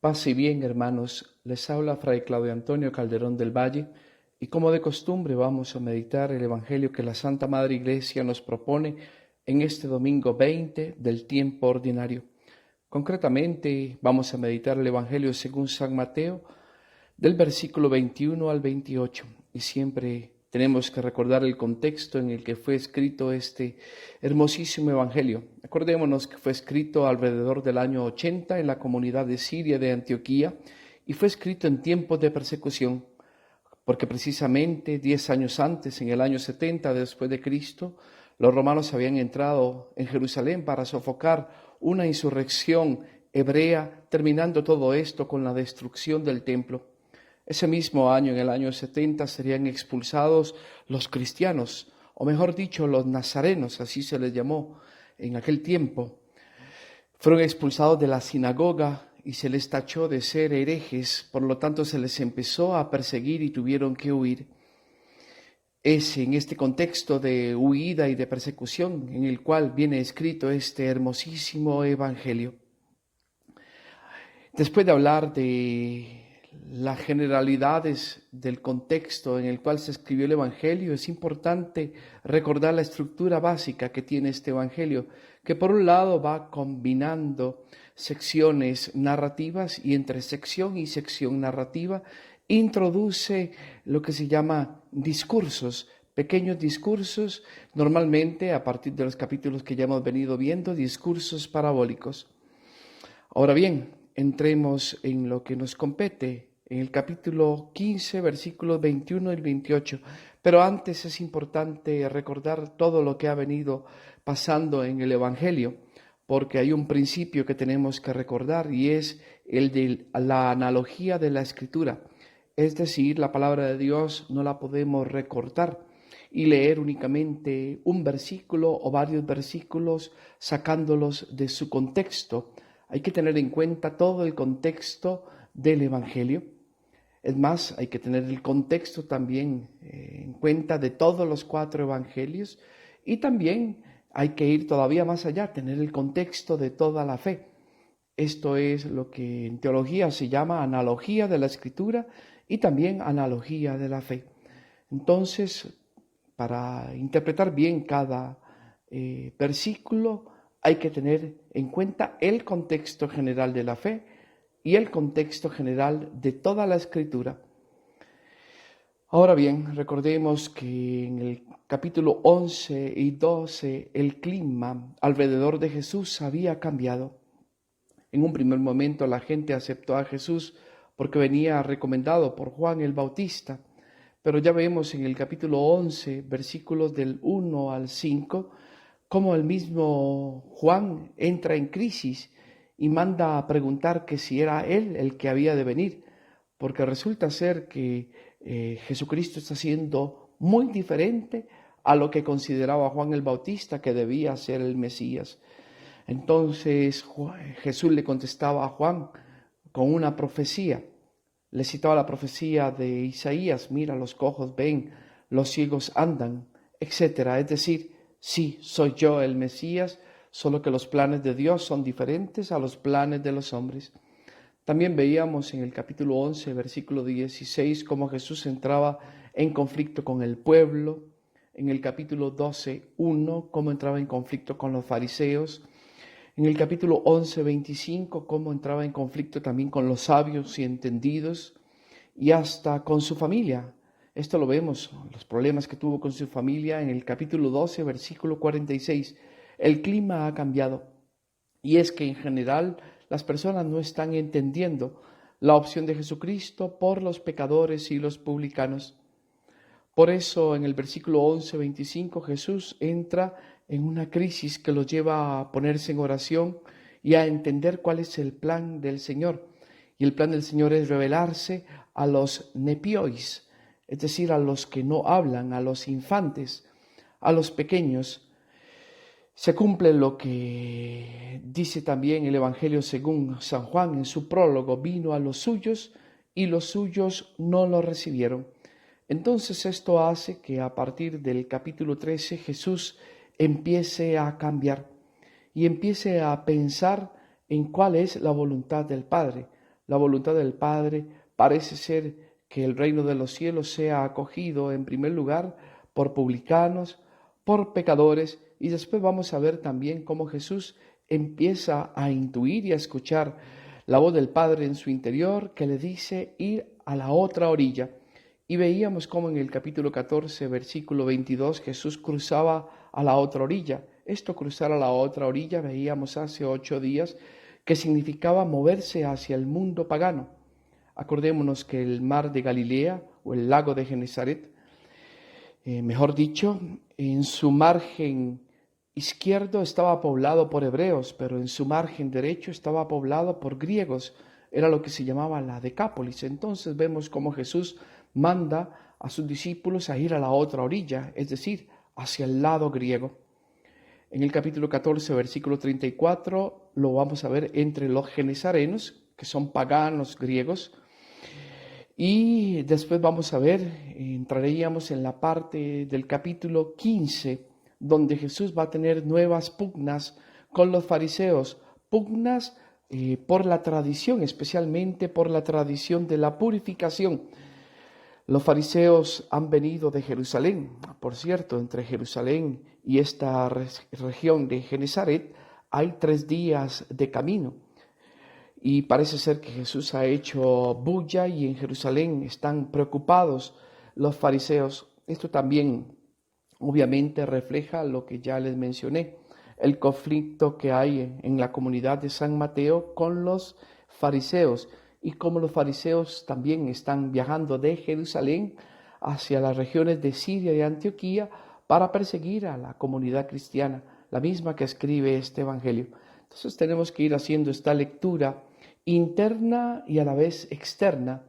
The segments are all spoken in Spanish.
Paz y bien, hermanos, les habla Fray Claudio Antonio Calderón del Valle y como de costumbre vamos a meditar el Evangelio que la Santa Madre Iglesia nos propone en este domingo 20 del tiempo ordinario. Concretamente vamos a meditar el Evangelio según San Mateo del versículo 21 al 28 y siempre tenemos que recordar el contexto en el que fue escrito este hermosísimo evangelio. Acordémonos que fue escrito alrededor del año 80 en la comunidad de Siria de Antioquía y fue escrito en tiempos de persecución, porque precisamente 10 años antes, en el año 70 después de Cristo, los romanos habían entrado en Jerusalén para sofocar una insurrección hebrea, terminando todo esto con la destrucción del templo. Ese mismo año, en el año 70, serían expulsados los cristianos, o mejor dicho, los nazarenos, así se les llamó en aquel tiempo. Fueron expulsados de la sinagoga y se les tachó de ser herejes, por lo tanto se les empezó a perseguir y tuvieron que huir. Es en este contexto de huida y de persecución en el cual viene escrito este hermosísimo evangelio. Después de hablar de las generalidades del contexto en el cual se escribió el Evangelio, es importante recordar la estructura básica que tiene este Evangelio, que por un lado va combinando secciones narrativas y entre sección y sección narrativa introduce lo que se llama discursos, pequeños discursos, normalmente a partir de los capítulos que ya hemos venido viendo, discursos parabólicos. Ahora bien, entremos en lo que nos compete, en el capítulo 15, versículos 21 y 28. Pero antes es importante recordar todo lo que ha venido pasando en el Evangelio, porque hay un principio que tenemos que recordar y es el de la analogía de la Escritura. Es decir, la palabra de Dios no la podemos recortar y leer únicamente un versículo o varios versículos sacándolos de su contexto. Hay que tener en cuenta todo el contexto del Evangelio. Es más, hay que tener el contexto también en cuenta de todos los 4 evangelios y también hay que ir todavía más allá, tener el contexto de toda la fe. Esto es lo que en teología se llama analogía de la Escritura y también analogía de la fe. Entonces, para interpretar bien cada versículo, hay que tener en cuenta el contexto general de la fe y el contexto general de toda la Escritura. Ahora bien, recordemos que en el capítulo 11 y 12 el clima alrededor de Jesús había cambiado. En un primer momento la gente aceptó a Jesús porque venía recomendado por Juan el Bautista, pero ya vemos en el capítulo 11, versículos del 1 al 5, cómo el mismo Juan entra en crisis y manda a preguntar que si era él el que había de venir, porque resulta ser que Jesucristo está siendo muy diferente a lo que consideraba Juan el Bautista que debía ser el Mesías. Entonces Jesús le contestaba a Juan con una profecía. Le citaba la profecía de Isaías: mira, los cojos ven, los ciegos andan, etc. Es decir, sí, soy yo el Mesías, solo que los planes de Dios son diferentes a los planes de los hombres. También veíamos en el capítulo 11, versículo 16, cómo Jesús entraba en conflicto con el pueblo. En el capítulo 12, 1, cómo entraba en conflicto con los fariseos. En el capítulo 11, 25, cómo entraba en conflicto también con los sabios y entendidos y hasta con su familia. Esto lo vemos, los problemas que tuvo con su familia en el capítulo 12, versículo 46. El clima ha cambiado y es que en general las personas no están entendiendo la opción de Jesucristo por los pecadores y los publicanos. Por eso en el versículo 11, 25 Jesús entra en una crisis que los lleva a ponerse en oración y a entender cuál es el plan del Señor. Y el plan del Señor es revelarse a los nepiois, es decir, a los que no hablan, a los infantes, a los pequeños. Se cumple lo que dice también el Evangelio según San Juan en su prólogo: vino a los suyos y los suyos no lo recibieron. Entonces esto hace que a partir del capítulo 13 Jesús empiece a cambiar y empiece a pensar en cuál es la voluntad del Padre, la voluntad del Padre, parece ser que el reino de los cielos sea acogido en primer lugar por publicanos, por pecadores, y después vamos a ver también cómo Jesús empieza a intuir y a escuchar la voz del Padre en su interior que le dice ir a la otra orilla. Y veíamos cómo en el capítulo 14, versículo 22, Jesús cruzaba a la otra orilla. Esto, cruzar a la otra orilla, veíamos hace 8 días, que significaba moverse hacia el mundo pagano. Acordémonos que el mar de Galilea, o el lago de Genesaret, mejor dicho, en su margen izquierdo estaba poblado por hebreos, pero en su margen derecho estaba poblado por griegos. Era lo que se llamaba la Decápolis. Entonces vemos cómo Jesús manda a sus discípulos a ir a la otra orilla, es decir, hacia el lado griego. En el capítulo 14, versículo 34, lo vamos a ver entre los genesarenos, que son paganos griegos, y después vamos a ver, entraríamos en la parte del capítulo 15, donde Jesús va a tener nuevas pugnas con los fariseos, pugnas por la tradición, especialmente por la tradición de la purificación. Los fariseos han venido de Jerusalén. Por cierto, entre Jerusalén y esta región de Genesaret hay 3 días de camino. Y parece ser que Jesús ha hecho bulla y en Jerusalén están preocupados los fariseos. Esto también obviamente refleja lo que ya les mencioné, el conflicto que hay en la comunidad de San Mateo con los fariseos, y como los fariseos también están viajando de Jerusalén hacia las regiones de Siria y Antioquía para perseguir a la comunidad cristiana, la misma que escribe este evangelio. Entonces tenemos que ir haciendo esta lectura interna y a la vez externa,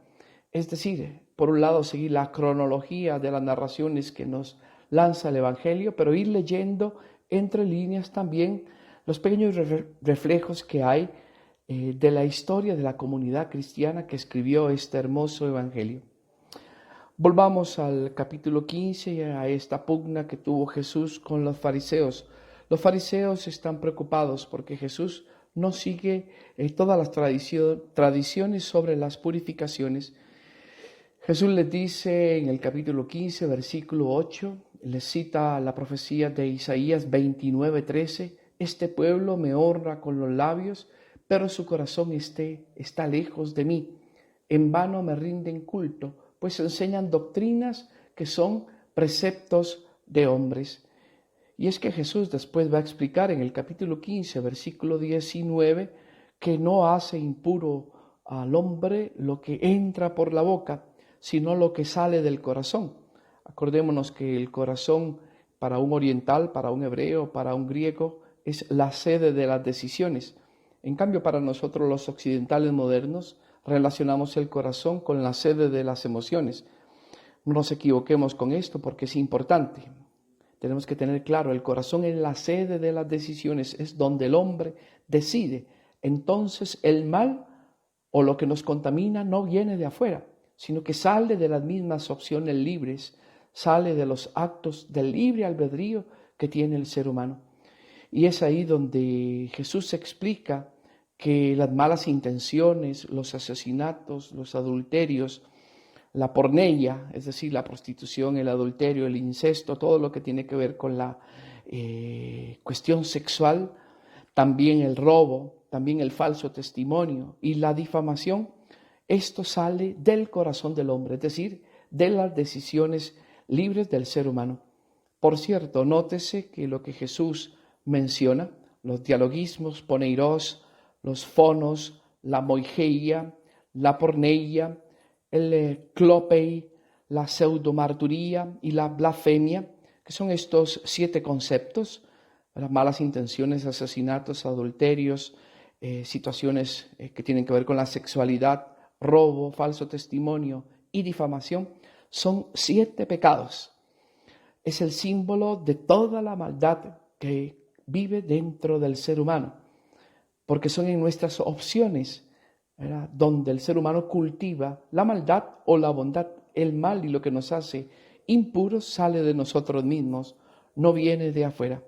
es decir, por un lado seguir la cronología de las narraciones que nos lanza el evangelio, pero ir leyendo entre líneas también los pequeños reflejos que hay de la historia de la comunidad cristiana que escribió este hermoso evangelio. Volvamos al capítulo 15 y a esta pugna que tuvo Jesús con los fariseos. Los fariseos están preocupados porque Jesús no sigue todas las tradiciones sobre las purificaciones. Jesús les dice en el capítulo 15, versículo 8, les cita la profecía de Isaías 29:13, este pueblo me honra con los labios, pero su corazón está lejos de mí. En vano me rinden culto, pues enseñan doctrinas que son preceptos de hombres. Y es que Jesús después va a explicar en el capítulo 15, versículo 19, que no hace impuro al hombre lo que entra por la boca, sino lo que sale del corazón. Acordémonos que el corazón para un oriental, para un hebreo, para un griego, es la sede de las decisiones. En cambio, para nosotros los occidentales modernos, relacionamos el corazón con la sede de las emociones. No nos equivoquemos con esto porque es importante. Tenemos que tener claro, el corazón es la sede de las decisiones, es donde el hombre decide. Entonces el mal o lo que nos contamina no viene de afuera, sino que sale de las mismas opciones libres, sale de los actos del libre albedrío que tiene el ser humano. Y es ahí donde Jesús explica que las malas intenciones, los asesinatos, los adulterios, la porneia, es decir, la prostitución, el adulterio, el incesto, todo lo que tiene que ver con la cuestión sexual, también el robo, también el falso testimonio y la difamación, esto sale del corazón del hombre, es decir, de las decisiones libres del ser humano. Por cierto, nótese que lo que Jesús menciona, los dialogismos, poneiros, los fonos, la moigeia, la porneia, el clopei, la pseudomarturía y la blasfemia, que son estos 7 conceptos, las malas intenciones, asesinatos, adulterios, situaciones que tienen que ver con la sexualidad, robo, falso testimonio y difamación, son 7 pecados. Es el símbolo de toda la maldad que vive dentro del ser humano, porque son en nuestras opciones, ¿verdad?, donde el ser humano cultiva la maldad o la bondad. El mal y lo que nos hace impuros sale de nosotros mismos, no viene de afuera.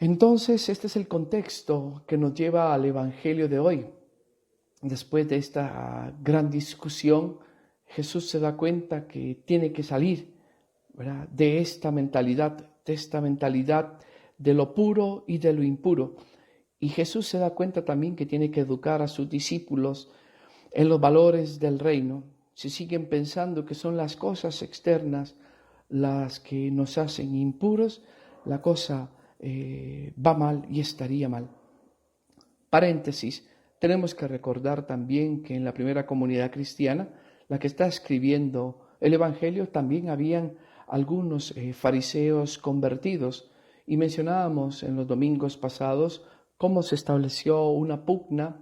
Entonces, este es el contexto que nos lleva al Evangelio de hoy. después de esta gran discusión, Jesús se da cuenta que tiene que salir, ¿verdad?, de esta mentalidad de lo puro y de lo impuro. Y Jesús se da cuenta también que tiene que educar a sus discípulos en los valores del reino. Si siguen pensando que son las cosas externas las que nos hacen impuros, la cosa va mal y estaría mal. Paréntesis, tenemos que recordar también que en la primera comunidad cristiana, la que está escribiendo el Evangelio, también habían algunos fariseos convertidos, y mencionábamos en los domingos pasados cómo se estableció una pugna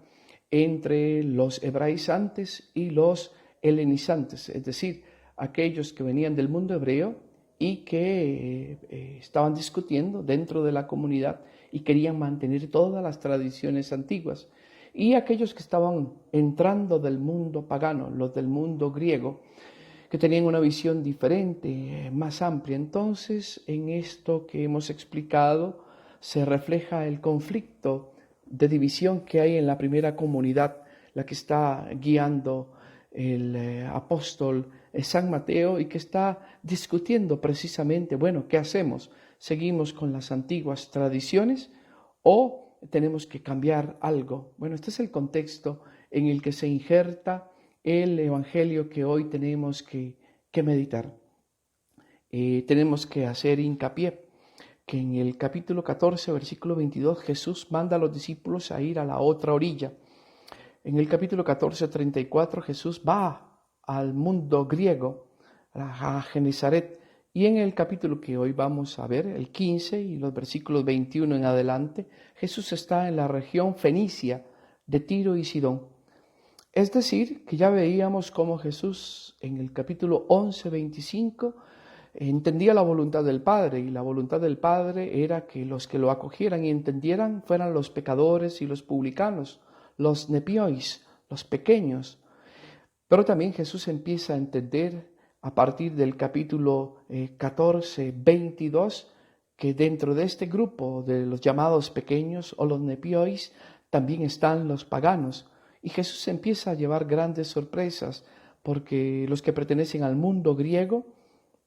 entre los hebraizantes y los helenizantes, es decir, aquellos que venían del mundo hebreo y que estaban discutiendo dentro de la comunidad y querían mantener todas las tradiciones antiguas, y aquellos que estaban entrando del mundo pagano, los del mundo griego, que tenían una visión diferente, más amplia. Entonces, en esto que hemos explicado, se refleja el conflicto de división que hay en la primera comunidad, la que está guiando el apóstol San Mateo, y que está discutiendo precisamente, bueno, ¿qué hacemos? ¿Seguimos con las antiguas tradiciones o tenemos que cambiar algo? Bueno, este es el contexto en el que se injerta el Evangelio que hoy tenemos que meditar. Tenemos que hacer hincapié que en el capítulo 14, versículo 22, Jesús manda a los discípulos a ir a la otra orilla. En el capítulo 14, 34, Jesús va al mundo griego, a Genezaret. Y en el capítulo que hoy vamos a ver, el 15 y los versículos 21 en adelante, Jesús está en la región fenicia de Tiro y Sidón. Es decir, que ya veíamos cómo Jesús en el capítulo 11, 25 entendía la voluntad del Padre, y la voluntad del Padre era que los que lo acogieran y entendieran fueran los pecadores y los publicanos, los nepiois, los pequeños. Pero también Jesús empieza a entender a partir del capítulo 14, 22, que dentro de este grupo de los llamados pequeños o los nepiois también están los paganos. Y Jesús empieza a llevar grandes sorpresas, porque los que pertenecen al mundo griego,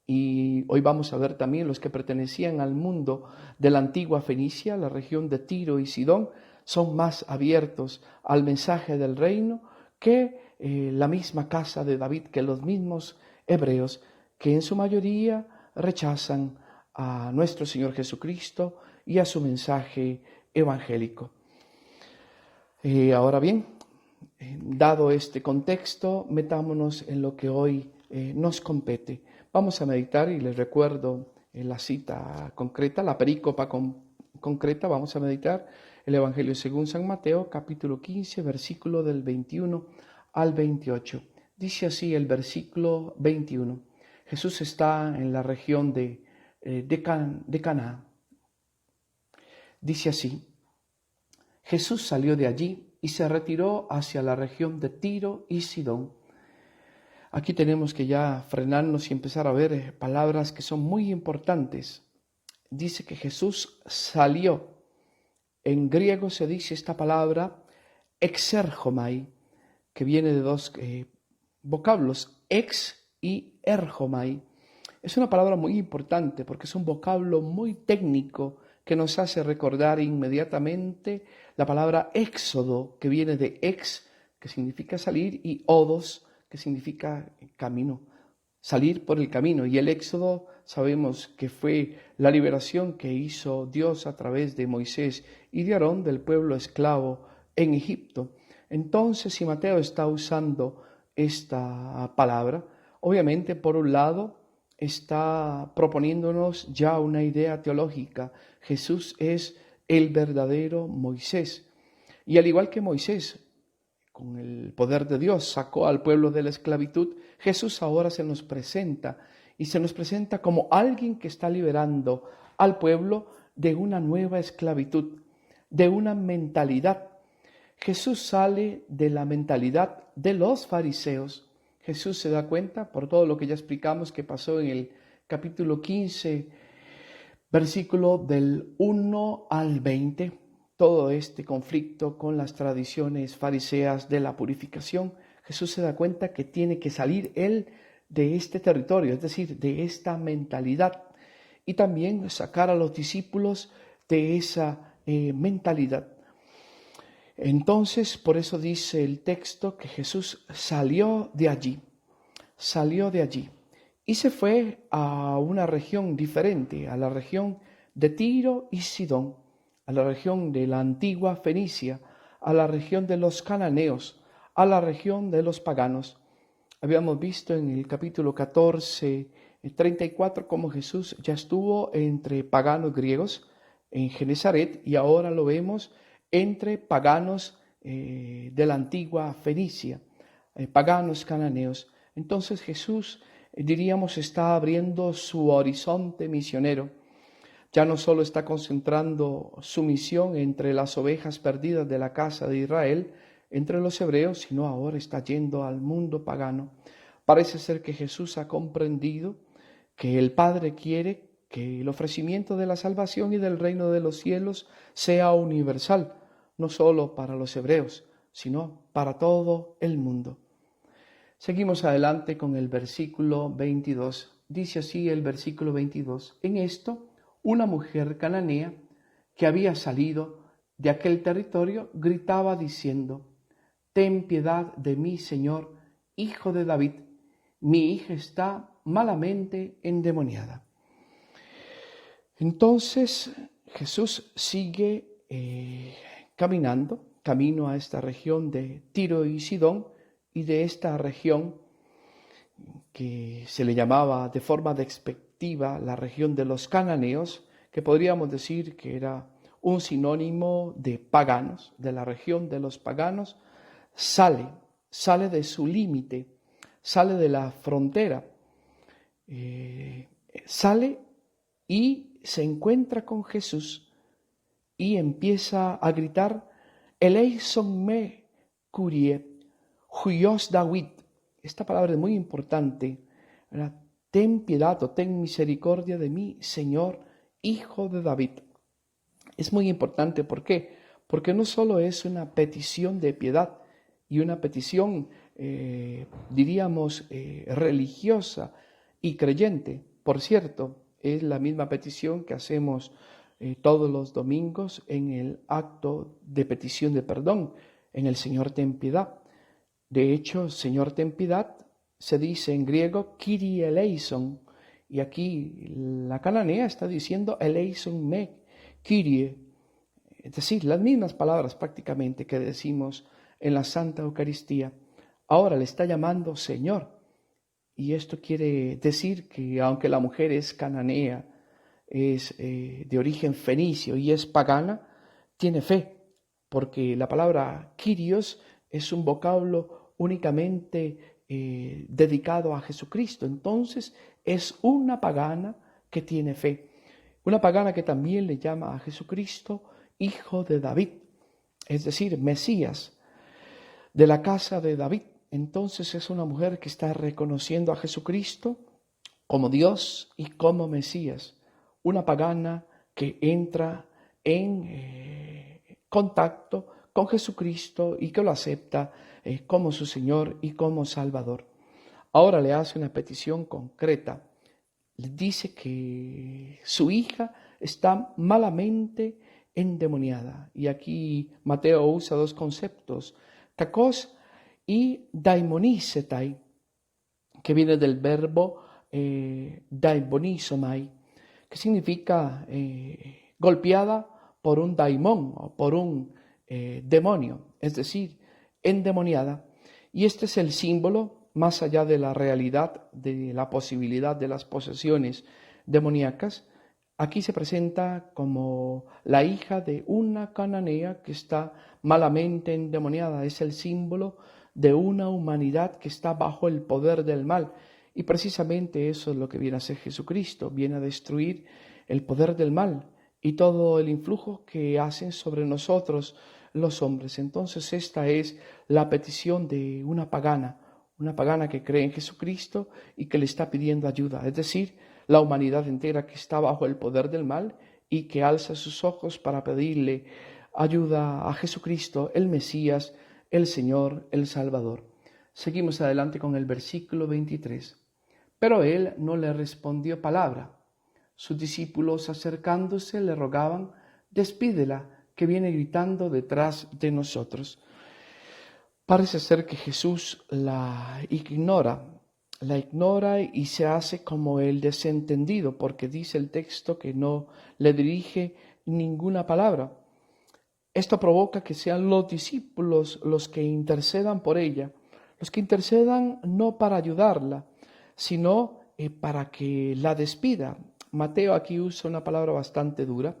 y hoy vamos a ver también los que pertenecían al mundo de la antigua Fenicia, la región de Tiro y Sidón, son más abiertos al mensaje del reino que la misma casa de David, que los mismos hebreos, que en su mayoría rechazan a nuestro Señor Jesucristo y a su mensaje evangélico. Ahora bien, dado este contexto, metámonos en lo que hoy nos compete. Vamos a meditar, y les recuerdo la cita concreta, la perícopa concreta. Vamos a meditar el Evangelio según San Mateo, capítulo 15, versículo del 21 al 28. Dice así el versículo 21. Jesús está en la región de Caná. Dice así: Jesús salió de allí y se retiró hacia la región de Tiro y Sidón. Aquí tenemos que ya frenarnos y empezar a ver palabras que son muy importantes. Dice que Jesús salió. En griego se dice esta palabra exergomai, que viene de dos vocablos, ex y ergomai. Es una palabra muy importante porque es un vocablo muy técnico que nos hace recordar inmediatamente la palabra éxodo, que viene de ex, que significa salir, y odos, que significa camino, salir por el camino. Y el éxodo sabemos que fue la liberación que hizo Dios a través de Moisés y de Aarón del pueblo esclavo en Egipto. Entonces, si Mateo está usando esta palabra, obviamente por un lado está proponiéndonos ya una idea teológica. Jesús es el verdadero Moisés. Y al igual que Moisés, con el poder de Dios, sacó al pueblo de la esclavitud, Jesús ahora se nos presenta, y se nos presenta como alguien que está liberando al pueblo de una nueva esclavitud, de una mentalidad. Jesús sale de la mentalidad de los fariseos. Jesús se da cuenta, por todo lo que ya explicamos que pasó en el capítulo 15, versículo del 1 al 20, todo este conflicto con las tradiciones fariseas de la purificación, Jesús se da cuenta que tiene que salir él de este territorio, es decir, de esta mentalidad, y también sacar a los discípulos de esa mentalidad. Entonces, por eso dice el texto que Jesús salió de allí y se fue a una región diferente, a la región de Tiro y Sidón, a la región de la antigua Fenicia, a la región de los cananeos, a la región de los paganos. Habíamos visto en el capítulo 14, 34, cómo Jesús ya estuvo entre paganos griegos en Genezaret, y ahora lo vemos entre paganos de la antigua Fenicia, paganos cananeos. Entonces Jesús, diríamos, está abriendo su horizonte misionero. Ya no solo está concentrando su misión entre las ovejas perdidas de la casa de Israel, entre los hebreos, sino ahora está yendo al mundo pagano. Parece ser que Jesús ha comprendido que el Padre quiere que el ofrecimiento de la salvación y del reino de los cielos sea universal, no solo para los hebreos, sino para todo el mundo. Seguimos adelante con el versículo 22. Dice así el versículo 22. En esto, una mujer cananea que había salido de aquel territorio gritaba diciendo: «Ten piedad de mí, Señor, hijo de David. Mi hija está malamente endemoniada». Entonces Jesús sigue camino a esta región de Tiro y Sidón, y de esta región que se le llamaba de forma despectiva la región de los cananeos, que podríamos decir que era un sinónimo de paganos, de la región de los paganos, sale de su límite, sale de la frontera, sale y se encuentra con Jesús y empieza a gritar: «Eleison me, Kyrie, Huios David». Esta palabra es muy importante, ¿verdad? Ten piedad o ten misericordia de mí, Señor, hijo de David. Es muy importante, ¿por qué? Porque no solo es una petición de piedad y una petición, diríamos, religiosa y creyente. Por cierto, es la misma petición que hacemos todos los domingos en el acto de petición de perdón, en el Señor ten piedad. De hecho, Señor ten piedad se dice en griego Kyrie eleison, y aquí la cananea está diciendo eleison me, Kyrie, es decir, las mismas palabras prácticamente que decimos en la Santa Eucaristía. Ahora le está llamando Señor, y esto quiere decir que aunque la mujer es cananea, es de origen fenicio y es pagana, tiene fe, porque la palabra Kyrios es un vocablo únicamente dedicado a Jesucristo. Entonces es una pagana que tiene fe, una pagana que también le llama a Jesucristo hijo de David, es decir, Mesías de la casa de David. Entonces es una mujer que está reconociendo a Jesucristo como Dios y como Mesías, una pagana que entra en contacto con Jesucristo y que lo acepta como su Señor y como Salvador. Ahora le hace una petición concreta. Le dice que su hija está malamente endemoniada. Y aquí Mateo usa dos conceptos, kakos y daimonisetai, que viene del verbo daimonizomai, que significa golpeada por un daimón o por un demonio, es decir, endemoniada. Y este es el símbolo, más allá de la realidad, de la posibilidad de las posesiones demoníacas. Aquí se presenta como la hija de una cananea que está malamente endemoniada. Es el símbolo de una humanidad que está bajo el poder del mal. Y precisamente eso es lo que viene a hacer Jesucristo. Viene a destruir el poder del mal y todo el influjo que hacen sobre nosotros los hombres. Entonces esta es la petición de una pagana que cree en Jesucristo y que le está pidiendo ayuda. Es decir, la humanidad entera que está bajo el poder del mal y que alza sus ojos para pedirle ayuda a Jesucristo, el Mesías, el Señor, el Salvador. Seguimos adelante con el versículo 23. Pero él no le respondió palabra. Sus discípulos acercándose le rogaban: despídela, que viene gritando detrás de nosotros. Parece ser que Jesús la ignora y se hace como el desentendido, porque dice el texto que no le dirige ninguna palabra. Esto provoca que sean los discípulos los que intercedan por ella, los que intercedan no para ayudarla, sino para que la despida. Mateo aquí usa una palabra bastante dura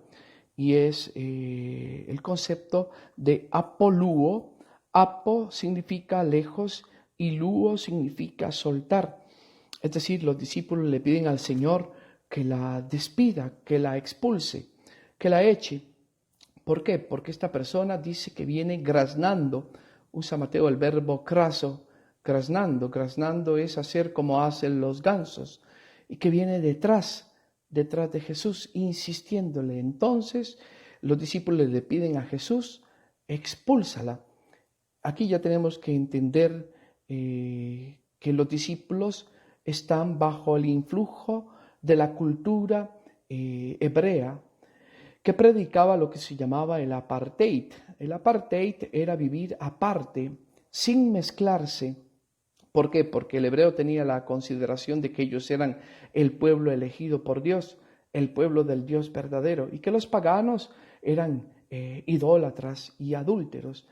y es el concepto de apoluo. Apo significa lejos y luo significa soltar. Es decir, los discípulos le piden al Señor que la despida, que la expulse, que la eche. ¿Por qué? Porque esta persona dice que viene graznando. Usa Mateo el verbo craso, graznando. Graznando es hacer como hacen los gansos. Y que viene detrás de Jesús, insistiéndole. Entonces, los discípulos le piden a Jesús: expúlsala. Aquí ya tenemos que entender que los discípulos están bajo el influjo de la cultura hebrea, que predicaba lo que se llamaba el apartheid. El apartheid era vivir aparte, sin mezclarse. ¿Por qué? Porque el hebreo tenía la consideración de que ellos eran el pueblo elegido por Dios, el pueblo del Dios verdadero, y que los paganos eran idólatras y adúlteros.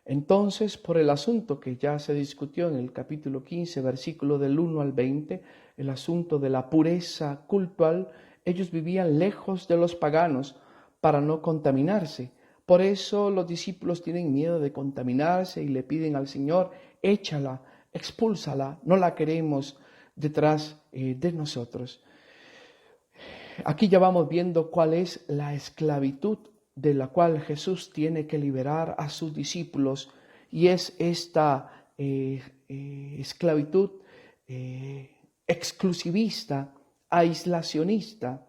Entonces, por el asunto que ya se discutió en el capítulo 15, versículo del 1 al 20, el asunto de la pureza cultural, ellos vivían lejos de los paganos para no contaminarse. Por eso los discípulos tienen miedo de contaminarse y le piden al Señor: échala, expúlsala, no la queremos detrás de nosotros. Aquí ya vamos viendo cuál es la esclavitud de la cual Jesús tiene que liberar a sus discípulos, y es esta esclavitud exclusivista, aislacionista.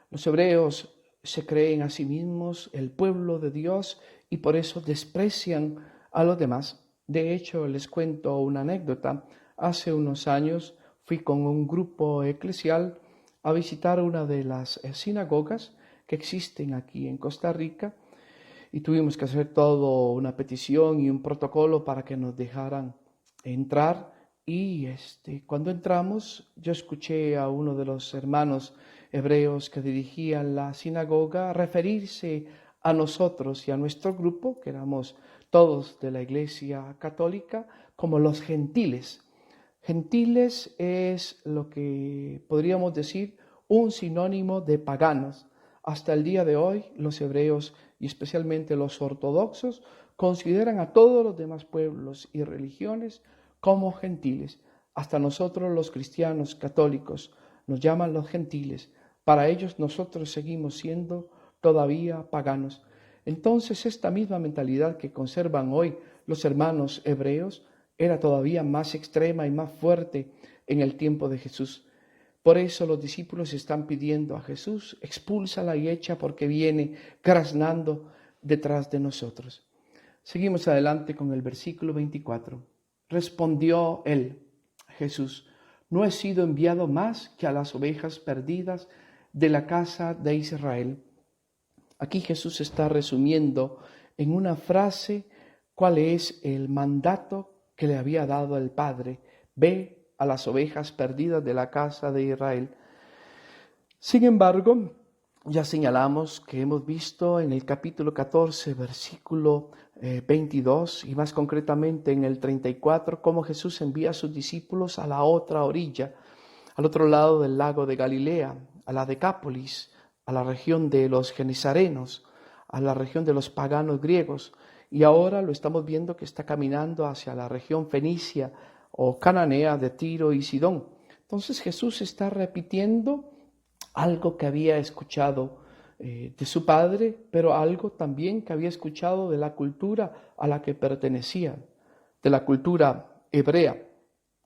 Los hebreos se creen a sí mismos el pueblo de Dios y por eso desprecian a los demás. De hecho, les cuento una anécdota. Hace unos años fui con un grupo eclesial a visitar una de las sinagogas que existen aquí en Costa Rica y tuvimos que hacer toda una petición y un protocolo para que nos dejaran entrar. Y cuando entramos, yo escuché a uno de los hermanos hebreos que dirigían la sinagoga referirse a nosotros y a nuestro grupo, que éramos todos de la Iglesia Católica, como los gentiles. Gentiles es lo que podríamos decir un sinónimo de paganos. Hasta el día de hoy, los hebreos y especialmente los ortodoxos consideran a todos los demás pueblos y religiones como gentiles. Hasta nosotros los cristianos católicos nos llaman los gentiles. Para ellos nosotros seguimos siendo todavía paganos. Entonces esta misma mentalidad que conservan hoy los hermanos hebreos era todavía más extrema y más fuerte en el tiempo de Jesús. Por eso los discípulos están pidiendo a Jesús: expúlsala y echa, porque viene graznando detrás de nosotros. Seguimos adelante con el versículo 24. Respondió él, Jesús: no he sido enviado más que a las ovejas perdidas de la casa de Israel. Aquí Jesús está resumiendo en una frase cuál es el mandato que le había dado el Padre: ve a las ovejas perdidas de la casa de Israel. Sin embargo, ya señalamos que hemos visto en el capítulo 14, versículo 22 y más concretamente en el 34, cómo Jesús envía a sus discípulos a la otra orilla, al otro lado del lago de Galilea, a la Decápolis, a la región de los Genesarenos, a la región de los paganos griegos, y ahora lo estamos viendo que está caminando hacia la región fenicia o cananea de Tiro y Sidón. Entonces Jesús está repitiendo algo que había escuchado de su Padre, pero algo también que había escuchado de la cultura a la que pertenecía, de la cultura hebrea.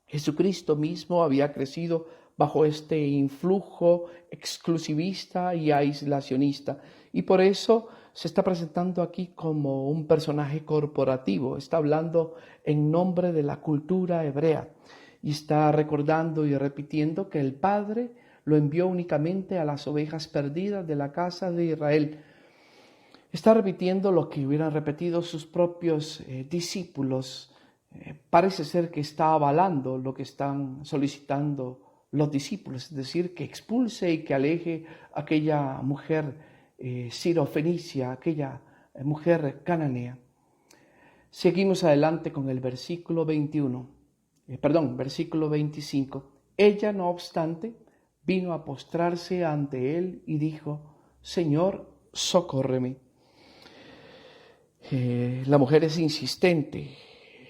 Jesucristo mismo había crecido bajo este influjo exclusivista y aislacionista, y por eso se está presentando aquí como un personaje corporativo, está hablando en nombre de la cultura hebrea y está recordando y repitiendo que el Padre lo envió únicamente a las ovejas perdidas de la casa de Israel. Está repitiendo lo que hubieran repetido sus propios discípulos. Parece ser que está avalando lo que están solicitando los discípulos, es decir, que expulse y que aleje a aquella mujer sirofenicia, aquella mujer cananea. Seguimos adelante con el versículo 25. Ella, no obstante, vino a postrarse ante él y dijo: Señor, socórreme. La mujer es insistente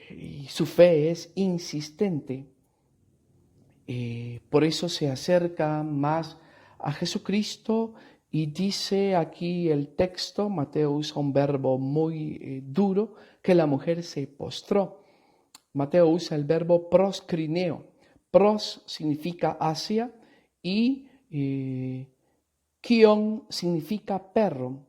y su fe es insistente. Por eso se acerca más a Jesucristo y dice aquí el texto, Mateo usa un verbo muy duro, que la mujer se postró. Mateo usa el verbo proskrineo. Pros significa hacia y kion significa perro.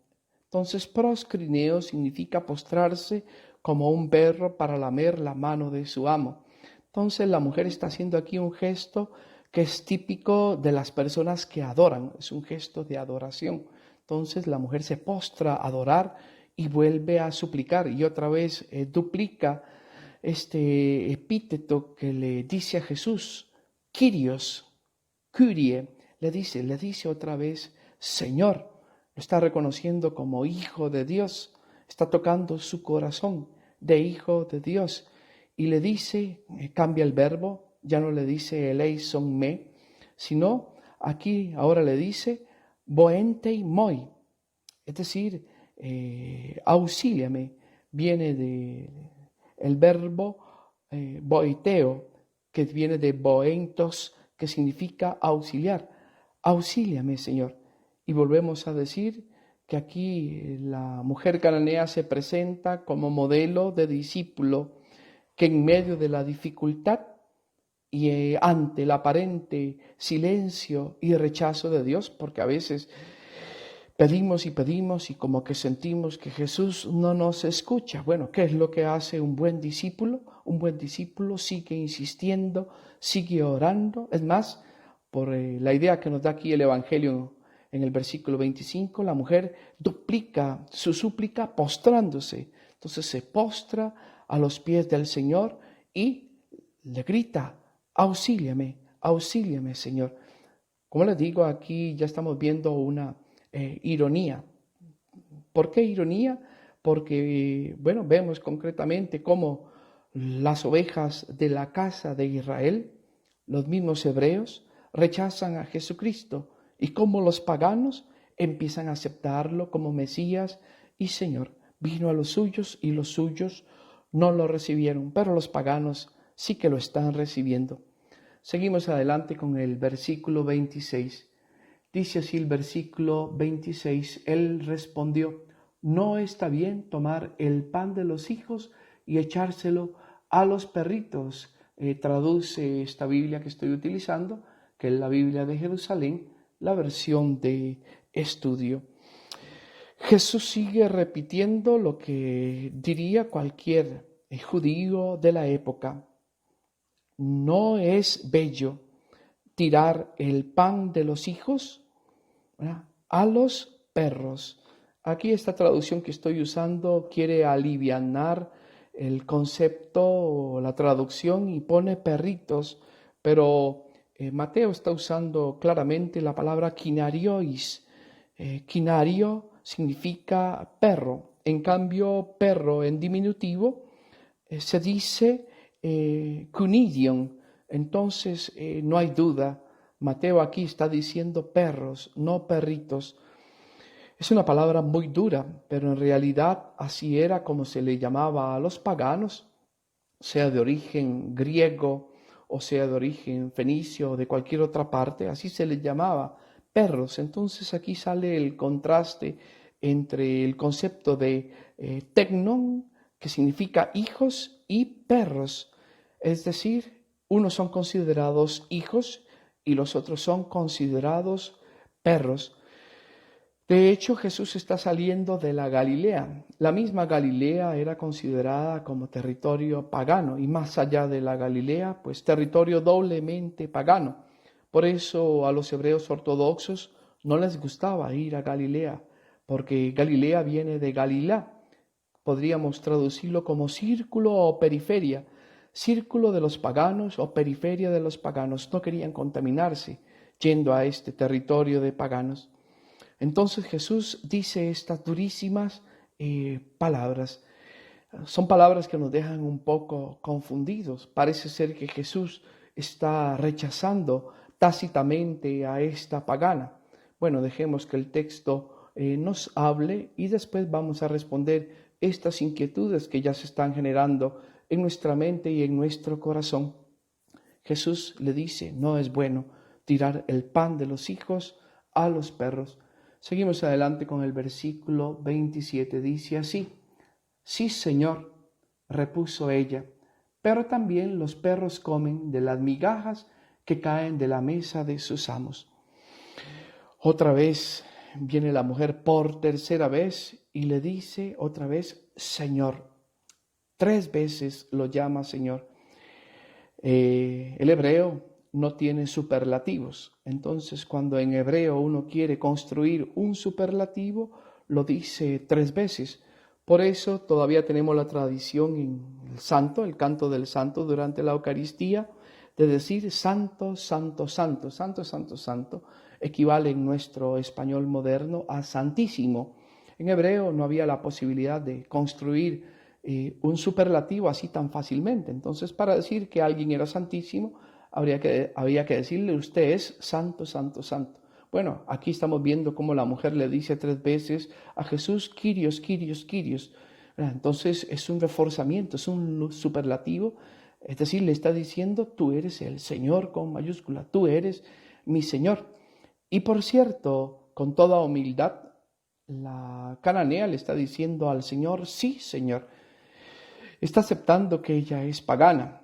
Entonces, proskrineo significa postrarse como un perro para lamer la mano de su amo. Entonces, la mujer está haciendo aquí un gesto que es típico de las personas que adoran, es un gesto de adoración. Entonces, la mujer se postra a adorar y vuelve a suplicar y otra vez duplica este epíteto que le dice a Jesús, Kyrios, Kyrie, le dice otra vez, Señor. Lo está reconociendo como hijo de Dios, está tocando su corazón de hijo de Dios y le dice, cambia el verbo, ya no le dice eleison me, sino aquí ahora le dice boentei moi, es decir, auxíliame, viene de el verbo boiteo, que viene de boentos, que significa auxiliar, auxíliame, Señor. Y volvemos a decir que aquí la mujer cananea se presenta como modelo de discípulo que en medio de la dificultad y ante el aparente silencio y rechazo de Dios, porque a veces pedimos y como que sentimos que Jesús no nos escucha. Bueno, ¿qué es lo que hace un buen discípulo? Un buen discípulo sigue insistiendo, sigue orando. Es más, por la idea que nos da aquí el Evangelio en el versículo 25, la mujer duplica su súplica postrándose. Entonces se postra a los pies del Señor y le grita, auxíliame, auxíliame, Señor. Como les digo, aquí ya estamos viendo una ironía. ¿Por qué ironía? Porque, bueno, vemos concretamente cómo las ovejas de la casa de Israel, los mismos hebreos, rechazan a Jesucristo y cómo los paganos empiezan a aceptarlo como Mesías y Señor. Vino a los suyos y los suyos no lo recibieron, pero los paganos sí que lo están recibiendo. Seguimos adelante con el versículo 26. Dice así el versículo 26, él respondió, no está bien tomar el pan de los hijos y echárselo a los perritos. Traduce esta Biblia que estoy utilizando, que es la Biblia de Jerusalén, la versión de estudio. Jesús sigue repitiendo lo que diría cualquier judío de la época. No es bello tirar el pan de los hijos, ¿verdad?, a los perros. Aquí esta traducción que estoy usando quiere alivianar el concepto o la traducción y pone perritos, pero Mateo está usando claramente la palabra kinariois. Kinario significa perro. En cambio, perro en diminutivo se dice cunidion. Entonces, no hay duda, Mateo aquí está diciendo perros, no perritos. Es una palabra muy dura, pero en realidad así era como se le llamaba a los paganos, sea de origen griego o sea de origen fenicio o de cualquier otra parte, así se les llamaba perros. Entonces aquí sale el contraste entre el concepto de teknon, que significa hijos, y perros, es decir, unos son considerados hijos y los otros son considerados perros. De hecho, Jesús está saliendo de la Galilea. La misma Galilea era considerada como territorio pagano y más allá de la Galilea, pues territorio doblemente pagano. Por eso a los hebreos ortodoxos no les gustaba ir a Galilea, porque Galilea viene de Galilá. Podríamos traducirlo como círculo o periferia, círculo de los paganos o periferia de los paganos. No querían contaminarse yendo a este territorio de paganos. Entonces Jesús dice estas durísimas palabras. Son palabras que nos dejan un poco confundidos. Parece ser que Jesús está rechazando tácitamente a esta pagana. Bueno, dejemos que el texto nos hable y después vamos a responder estas inquietudes que ya se están generando en nuestra mente y en nuestro corazón. Jesús le dice, no es bueno tirar el pan de los hijos a los perros. Seguimos adelante con el versículo 27. Dice así: Sí, Señor, repuso ella, pero también los perros comen de las migajas que caen de la mesa de sus amos. Otra vez viene la mujer por tercera vez y le dice otra vez, Señor. 3 veces lo llama Señor. El hebreo no tiene superlativos. Entonces, cuando en hebreo uno quiere construir un superlativo, lo dice 3 veces. Por eso todavía tenemos la tradición en el santo, el canto del santo durante la Eucaristía, de decir santo, santo, santo, santo, santo, santo, equivale en nuestro español moderno a santísimo. En hebreo no había la posibilidad de construir un superlativo así tan fácilmente. Entonces, para decir que alguien era santísimo, había que decirle, usted es santo, santo, santo. Bueno, aquí estamos viendo cómo la mujer le dice 3 veces a Jesús, Kyrios, Kyrios, Kyrios. Entonces, es un reforzamiento, es un superlativo. Es decir, le está diciendo, tú eres el Señor con mayúscula, tú eres mi Señor. Y por cierto, con toda humildad, la cananea le está diciendo al Señor, sí, Señor. Está aceptando que ella es pagana,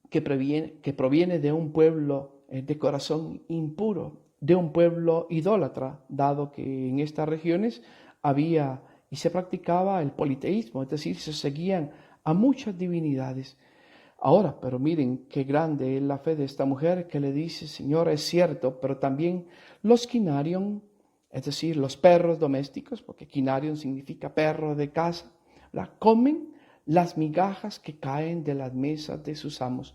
que proviene de un pueblo de corazón impuro, de un pueblo idólatra, dado que en estas regiones había y se practicaba el politeísmo, es decir, se seguían a muchas divinidades. Ahora, pero miren qué grande es la fe de esta mujer que le dice, Señor, es cierto, pero también los quinarion, es decir, los perros domésticos, porque quinarion significa perro de casa, la comen las migajas que caen de las mesas de sus amos.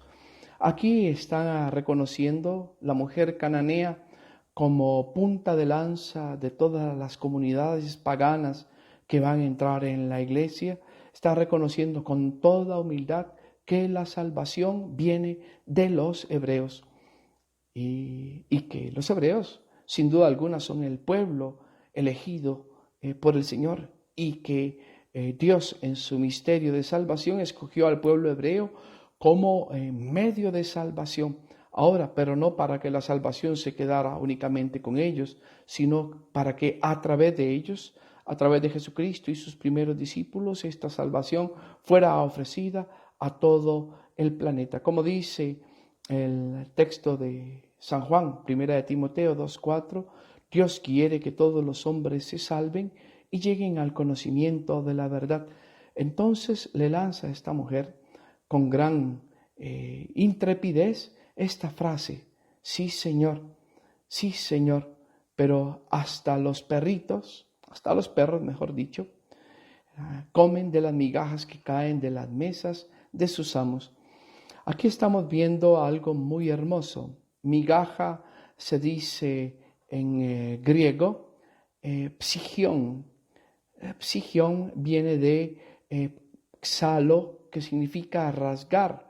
Aquí está reconociendo la mujer cananea como punta de lanza de todas las comunidades paganas que van a entrar en la iglesia. Está reconociendo con toda humildad que la salvación viene de los hebreos y que los hebreos sin duda alguna son el pueblo elegido por el Señor y que Dios en su misterio de salvación escogió al pueblo hebreo como medio de salvación. Ahora, pero no para que la salvación se quedara únicamente con ellos, sino para que a través de ellos, a través de Jesucristo y sus primeros discípulos, esta salvación fuera ofrecida a todo el planeta. Como dice el texto de San Juan, 1 de Timoteo 2:4, Dios quiere que todos los hombres se salven y lleguen al conocimiento de la verdad. Entonces le lanza a esta mujer con gran intrepidez esta frase, sí Señor, pero hasta los perritos, hasta los perros mejor dicho, comen de las migajas que caen de las mesas de sus amos. Aquí estamos viendo algo muy hermoso. Migaja se dice en griego psigión. Psigión viene de xalo, que significa rasgar,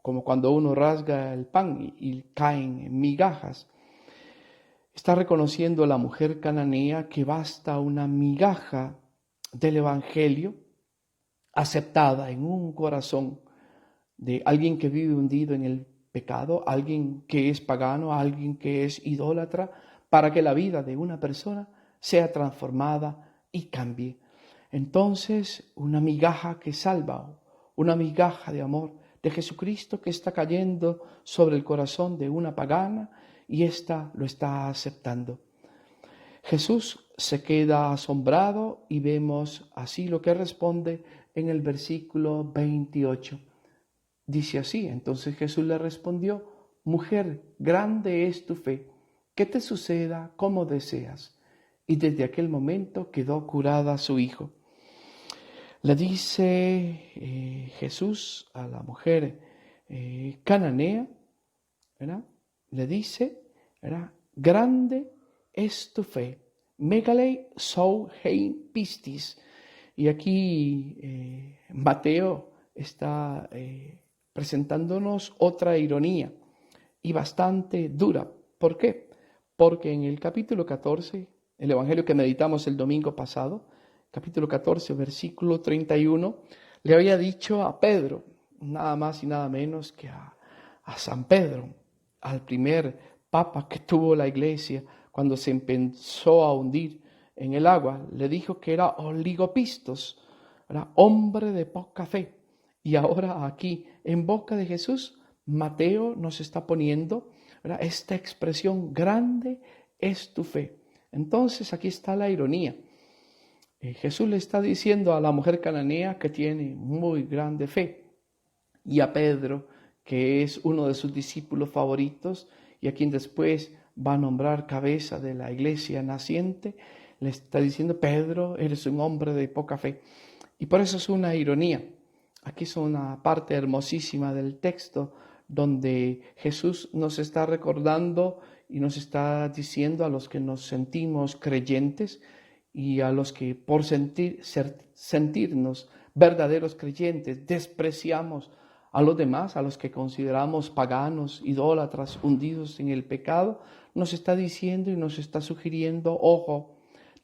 como cuando uno rasga el pan y caen migajas. Está reconociendo la mujer cananea que basta una migaja del Evangelio aceptada en un corazón de alguien que vive hundido en el pecado, alguien que es pagano, alguien que es idólatra, para que la vida de una persona sea transformada y cambie. Entonces, una migaja que salva, una migaja de amor de Jesucristo que está cayendo sobre el corazón de una pagana y ésta lo está aceptando. Jesús se queda asombrado y vemos así lo que responde en el versículo 28. Dice así: entonces Jesús le respondió: mujer, grande es tu fe, que te suceda como deseas. Y desde aquel momento quedó curada su hijo. Le dice Jesús a la mujer cananea, ¿verdad? Le dice, ¿verdad? Grande es tu fe. Megalei sou hein pistis. Y aquí Mateo está presentándonos otra ironía y bastante dura. ¿Por qué? Porque en el capítulo 14, el evangelio que meditamos el domingo pasado, capítulo 14, versículo 31, le había dicho a Pedro, nada más y nada menos que a San Pedro, al primer papa que tuvo la iglesia cuando se empezó a hundir en el agua, le dijo que era oligopistos, era hombre de poca fe. Y ahora aquí, en boca de Jesús, Mateo nos está poniendo, ¿verdad?, esta expresión: grande es tu fe. Entonces aquí está la ironía. Jesús le está diciendo a la mujer cananea que tiene muy grande fe, y a Pedro, que es uno de sus discípulos favoritos y a quien después va a nombrar cabeza de la iglesia naciente, le está diciendo: Pedro, eres un hombre de poca fe. Y por eso es una ironía. Aquí es una parte hermosísima del texto donde Jesús nos está recordando y nos está diciendo a los que nos sentimos creyentes y a los que por sentirnos verdaderos creyentes despreciamos a los demás, a los que consideramos paganos, idólatras, hundidos en el pecado, nos está diciendo y nos está sugiriendo: ojo,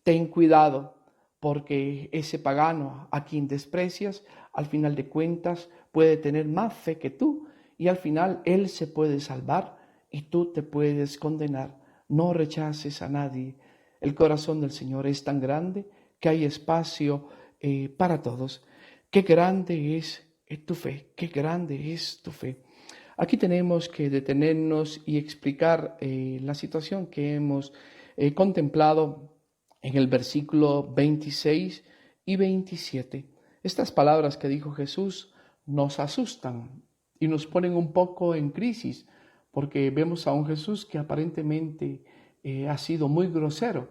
ten cuidado, porque ese pagano a quien desprecias, al final de cuentas puede tener más fe que tú, y al final él se puede salvar y tú te puedes condenar. No rechaces a nadie. El corazón del Señor es tan grande que hay espacio para todos. Qué grande es tu fe, qué grande es tu fe. Aquí tenemos que detenernos y explicar la situación que hemos contemplado en el versículo 26 y 27. Estas palabras que dijo Jesús nos asustan y nos ponen un poco en crisis, porque vemos a un Jesús que aparentemente ha sido muy grosero,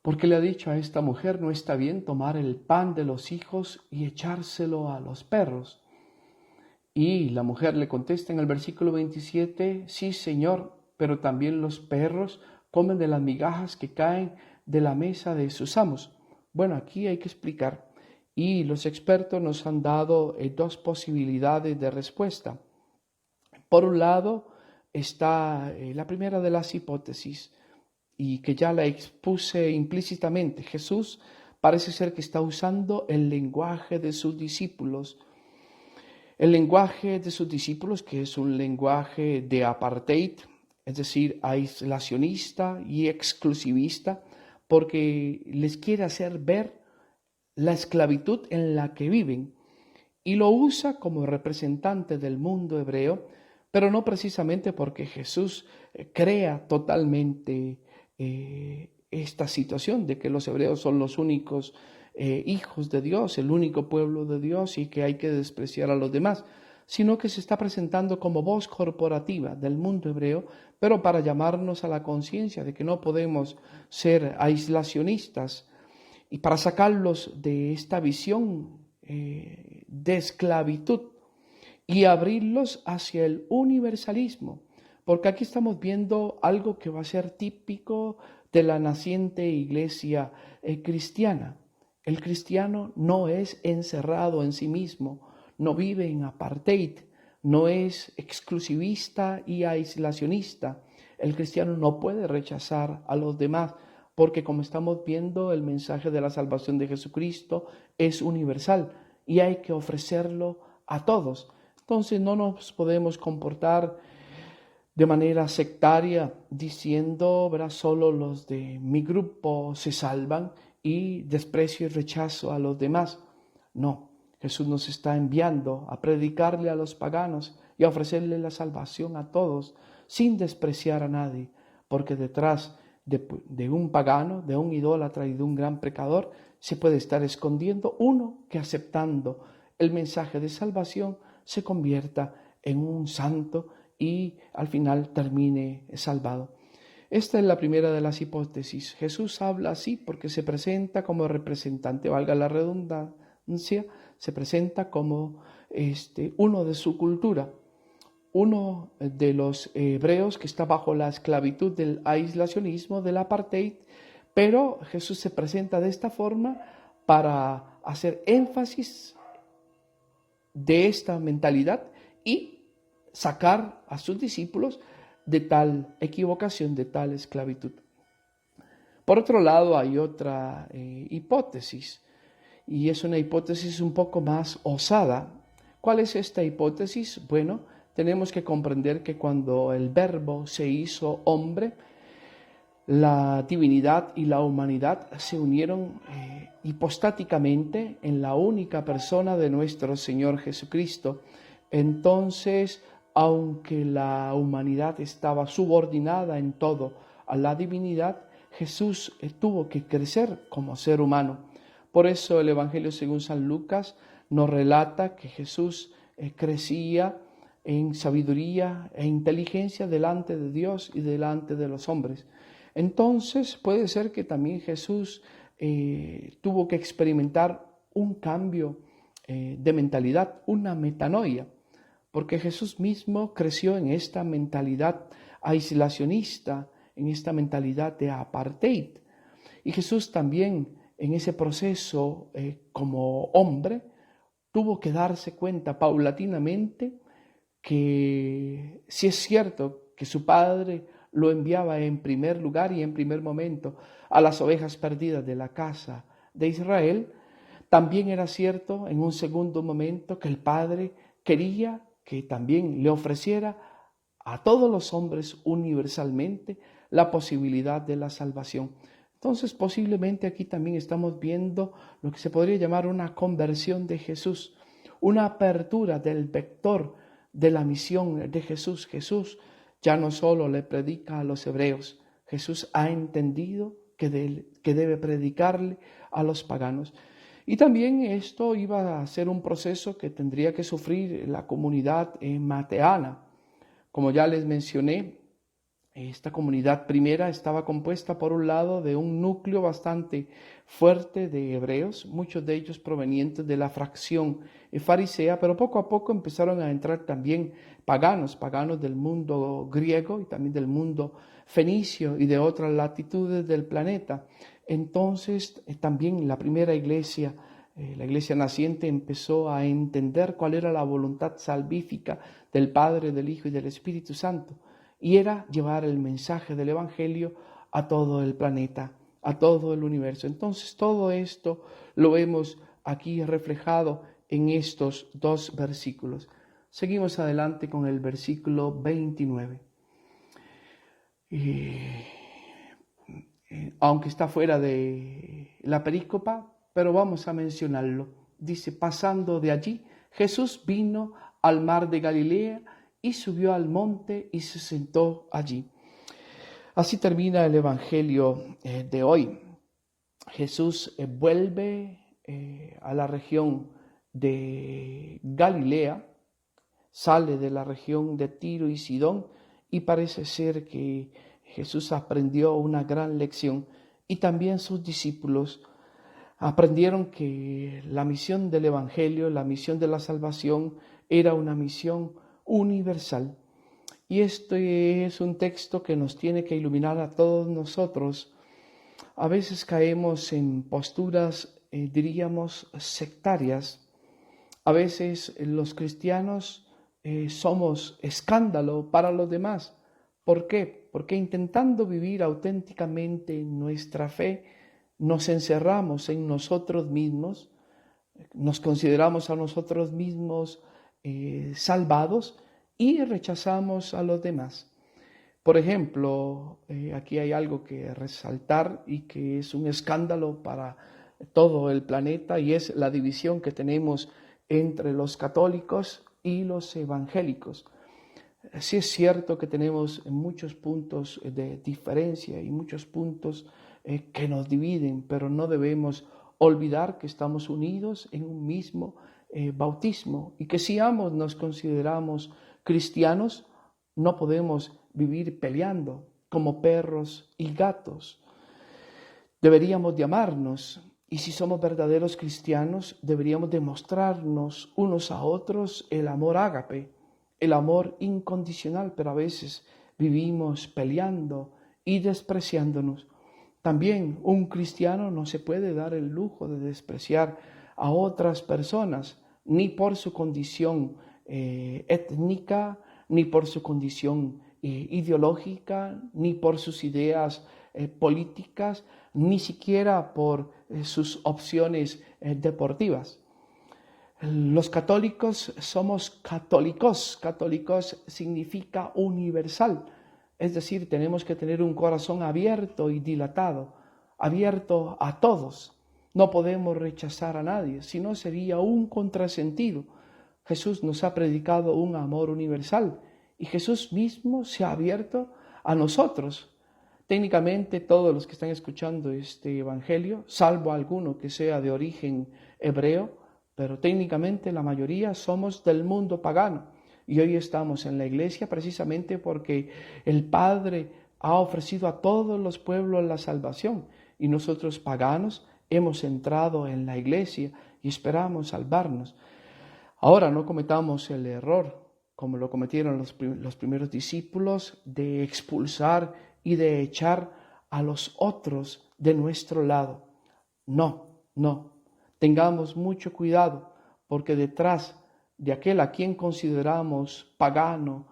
porque le ha dicho a esta mujer: no está bien tomar el pan de los hijos y echárselo a los perros. Y la mujer le contesta en el versículo 27, sí, Señor, pero también los perros comen de las migajas que caen de la mesa de sus amos. Bueno, aquí hay que explicar, y los expertos nos han dado dos posibilidades de respuesta. Por un lado está la primera de las hipótesis, y que ya la expuse implícitamente. Jesús parece ser que está usando el lenguaje de sus discípulos. El lenguaje de sus discípulos, que es un lenguaje de apartheid, es decir, aislacionista y exclusivista, porque les quiere hacer ver la esclavitud en la que viven, y lo usa como representante del mundo hebreo, pero no precisamente porque Jesús crea totalmente esta situación de que los hebreos son los únicos hijos de Dios, el único pueblo de Dios, y que hay que despreciar a los demás, sino que se está presentando como voz corporativa del mundo hebreo, pero para llamarnos a la conciencia de que no podemos ser aislacionistas, y para sacarlos de esta visión de esclavitud y abrirlos hacia el universalismo, porque aquí estamos viendo algo que va a ser típico de la naciente iglesia cristiana. El cristiano no es encerrado en sí mismo, no vive en apartheid, no es exclusivista y aislacionista. El cristiano no puede rechazar a los demás, porque como estamos viendo, el mensaje de la salvación de Jesucristo es universal y hay que ofrecerlo a todos. Entonces no nos podemos comportar de manera sectaria diciendo, ¿verdad?, solo los de mi grupo se salvan y desprecio y rechazo a los demás. No, Jesús nos está enviando a predicarle a los paganos y a ofrecerle la salvación a todos sin despreciar a nadie, porque detrás de un pagano, de un idólatra y de un gran pecador, se puede estar escondiendo uno que aceptando el mensaje de salvación se convierta en un santo y al final termine salvado. Esta es la primera de las hipótesis. Jesús habla así porque se presenta como representante, valga la redundancia, se presenta como uno de su cultura, uno de los hebreos que está bajo la esclavitud del aislacionismo, del apartheid, pero Jesús se presenta de esta forma para hacer énfasis de esta mentalidad y sacar a sus discípulos de tal equivocación, de tal esclavitud. Por otro lado, hay otra hipótesis, y es una hipótesis un poco más osada. ¿Cuál es esta hipótesis? Bueno, tenemos que comprender que cuando el Verbo se hizo hombre, la divinidad y la humanidad se unieron hipostáticamente en la única persona de nuestro Señor Jesucristo. Entonces, aunque la humanidad estaba subordinada en todo a la divinidad, Jesús tuvo que crecer como ser humano. Por eso el Evangelio según San Lucas nos relata que Jesús crecía en sabiduría e inteligencia delante de Dios y delante de los hombres. Entonces puede ser que también Jesús tuvo que experimentar un cambio de mentalidad, una metanoia, porque Jesús mismo creció en esta mentalidad aislacionista, en esta mentalidad de apartheid. Y Jesús también en ese proceso como hombre tuvo que darse cuenta paulatinamente que si es cierto que su Padre lo enviaba en primer lugar y en primer momento a las ovejas perdidas de la casa de Israel, también era cierto en un segundo momento que el Padre quería que también le ofreciera a todos los hombres universalmente la posibilidad de la salvación. Entonces posiblemente aquí también estamos viendo lo que se podría llamar una conversión de Jesús, una apertura del vector de la misión de Jesús. Jesús ya no solo le predica a los hebreos, Jesús ha entendido que debe predicarle a los paganos. Y también esto iba a ser un proceso que tendría que sufrir la comunidad mateana. Como ya les mencioné, esta comunidad primera estaba compuesta por un lado de un núcleo bastante fuerte de hebreos, muchos de ellos provenientes de la fracción farisea, pero poco a poco empezaron a entrar también paganos del mundo griego y también del mundo fenicio y de otras latitudes del planeta. Entonces también la primera iglesia, la iglesia naciente, empezó a entender cuál era la voluntad salvífica del Padre, del Hijo y del Espíritu Santo. Y era llevar el mensaje del Evangelio a todo el planeta, a todo el universo. Entonces todo esto lo vemos aquí reflejado en estos dos versículos. Seguimos adelante con el versículo 29. Aunque está fuera de la perícopa, pero vamos a mencionarlo. Dice, pasando de allí, Jesús vino al mar de Galilea y subió al monte y se sentó allí. Así termina el Evangelio de hoy. Jesús vuelve a la región de Galilea, sale de la región de Tiro y Sidón y parece ser que Jesús aprendió una gran lección y también sus discípulos aprendieron que la misión del Evangelio, la misión de la salvación era una misión universal. Y este es un texto que nos tiene que iluminar a todos nosotros. A veces caemos en posturas, diríamos, sectarias. A veces los cristianos somos escándalo para los demás. ¿Por qué? Porque intentando vivir auténticamente nuestra fe, nos encerramos en nosotros mismos, nos consideramos a nosotros mismos salvados y rechazamos a los demás. Por ejemplo, aquí hay algo que resaltar y que es un escándalo para todo el planeta y es la división que tenemos entre los católicos y los evangélicos. Sí es cierto que tenemos muchos puntos de diferencia y muchos puntos que nos dividen, pero no debemos olvidar que estamos unidos en un mismo bautismo y que si ambos nos consideramos cristianos, no podemos vivir peleando como perros y gatos. Deberíamos de amarnos y si somos verdaderos cristianos, deberíamos demostrarnos unos a otros el amor ágape, el amor incondicional, pero a veces vivimos peleando y despreciándonos. También un cristiano no se puede dar el lujo de despreciar a otras personas, ni por su condición étnica, ni por su condición ideológica, ni por sus ideas políticas, ni siquiera por sus opciones deportivas. Los católicos somos católicos. Católicos significa universal. Es decir, tenemos que tener un corazón abierto y dilatado, abierto a todos. No podemos rechazar a nadie, si no sería un contrasentido. Jesús nos ha predicado un amor universal y Jesús mismo se ha abierto a nosotros. Técnicamente todos los que están escuchando este evangelio, salvo alguno que sea de origen hebreo, pero técnicamente la mayoría somos del mundo pagano. Y hoy estamos en la iglesia precisamente porque el Padre ha ofrecido a todos los pueblos la salvación y nosotros paganos hemos entrado en la iglesia y esperamos salvarnos. Ahora no cometamos el error, como lo cometieron los primeros discípulos, de expulsar y de echar a los otros de nuestro lado. No. Tengamos mucho cuidado, porque detrás de aquel a quien consideramos pagano,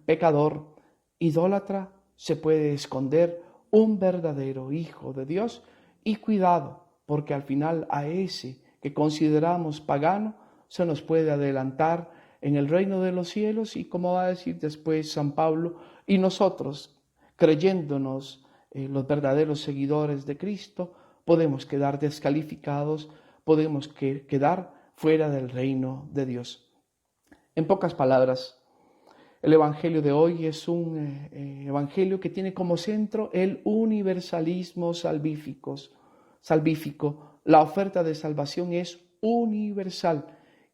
pecador, idólatra, se puede esconder un verdadero hijo de Dios. Y cuidado, porque al final a ese que consideramos pagano se nos puede adelantar en el reino de los cielos y, como va a decir después San Pablo, y nosotros, creyéndonos los verdaderos seguidores de Cristo, podemos quedar descalificados, podemos quedar fuera del reino de Dios. En pocas palabras, el evangelio de hoy es un evangelio que tiene como centro el universalismo salvífico. La oferta de salvación es universal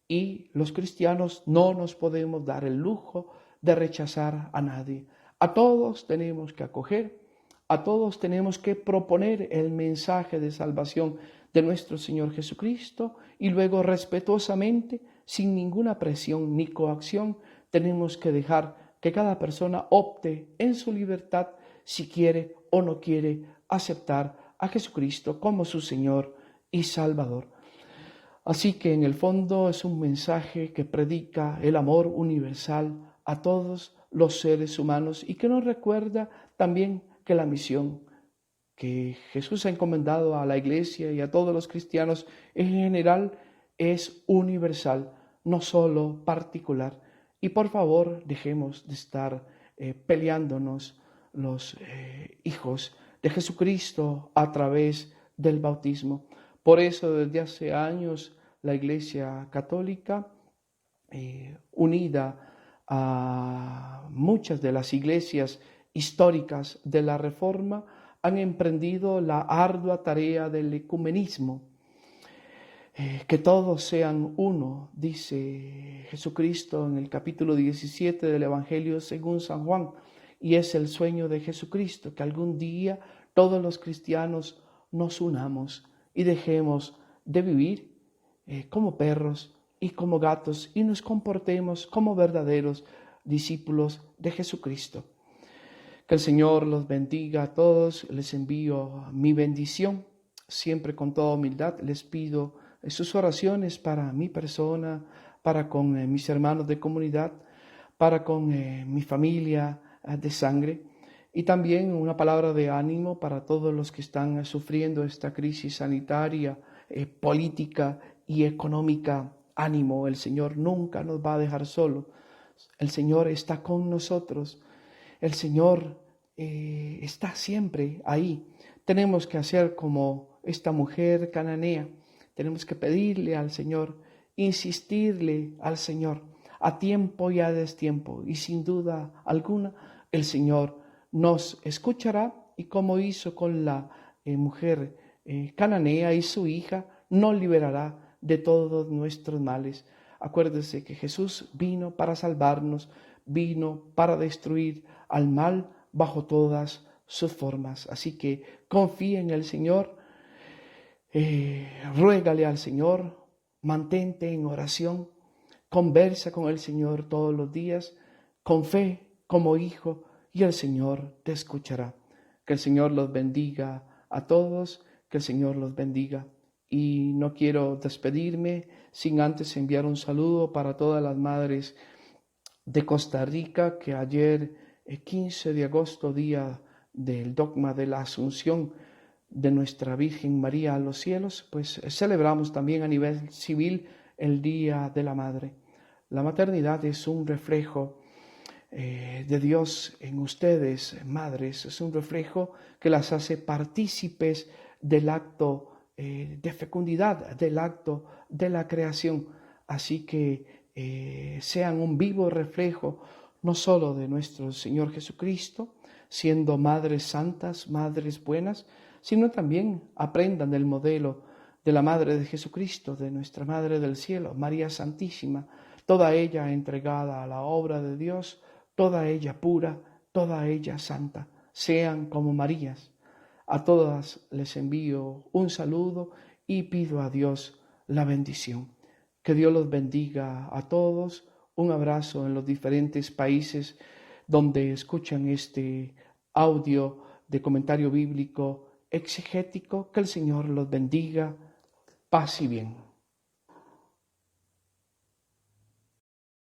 y los cristianos no nos podemos dar el lujo de rechazar a nadie. A todos tenemos que acoger, a todos tenemos que proponer el mensaje de salvación de nuestro Señor Jesucristo y luego respetuosamente, sin ninguna presión ni coacción, tenemos que dejar que cada persona opte en su libertad si quiere o no quiere aceptar a Jesucristo como su Señor y Salvador. Así que en el fondo es un mensaje que predica el amor universal a todos los seres humanos y que nos recuerda también que la misión que Jesús ha encomendado a la iglesia y a todos los cristianos en general es universal, no solo particular. Y por favor, dejemos de estar peleándonos los hijos de Jesucristo a través del bautismo. Por eso, desde hace años, la Iglesia Católica, unida a muchas de las iglesias históricas de la Reforma, han emprendido la ardua tarea del ecumenismo. Que todos sean uno, dice Jesucristo en el capítulo 17 del Evangelio según San Juan, y es el sueño de Jesucristo, que algún día todos los cristianos nos unamos y dejemos de vivir como perros y como gatos y nos comportemos como verdaderos discípulos de Jesucristo. Que el Señor los bendiga a todos, les envío mi bendición, siempre con toda humildad les pido sus oraciones para mi persona, para con mis hermanos de comunidad, para con mi familia de sangre y también una palabra de ánimo para todos los que están sufriendo esta crisis sanitaria, política y económica. Ánimo, el Señor nunca nos va a dejar solo, el Señor está con nosotros, el Señor está siempre ahí. Tenemos que hacer como esta mujer cananea. Tenemos que pedirle al Señor, insistirle al Señor, a tiempo y a destiempo. Y sin duda alguna, el Señor nos escuchará, y como hizo con la mujer cananea y su hija, nos liberará de todos nuestros males. Acuérdese que Jesús vino para salvarnos, vino para destruir al mal bajo todas sus formas. Así que confía en el Señor, ruégale al Señor, mantente en oración, conversa con el Señor todos los días, con fe como hijo, y el Señor te escuchará. Que el Señor los bendiga a todos, que el Señor los bendiga. Y no quiero despedirme sin antes enviar un saludo para todas las madres de Costa Rica, que ayer, 15 de agosto, día del dogma de la Asunción de nuestra Virgen María a los cielos, pues celebramos también a nivel civil el Día de la Madre. La maternidad es un reflejo de Dios en ustedes, madres, es un reflejo que las hace partícipes del acto de fecundidad, del acto de la creación. Así que sean un vivo reflejo no solo de nuestro Señor Jesucristo, siendo madres santas, madres buenas, sino también aprendan del modelo de la Madre de Jesucristo, de nuestra Madre del Cielo, María Santísima, toda ella entregada a la obra de Dios, toda ella pura, toda ella santa. Sean como Marías. A todas les envío un saludo y pido a Dios la bendición. Que Dios los bendiga a todos. Un abrazo en los diferentes países donde escuchan este audio de comentario bíblico exegético. Que el Señor los bendiga. Paz y bien.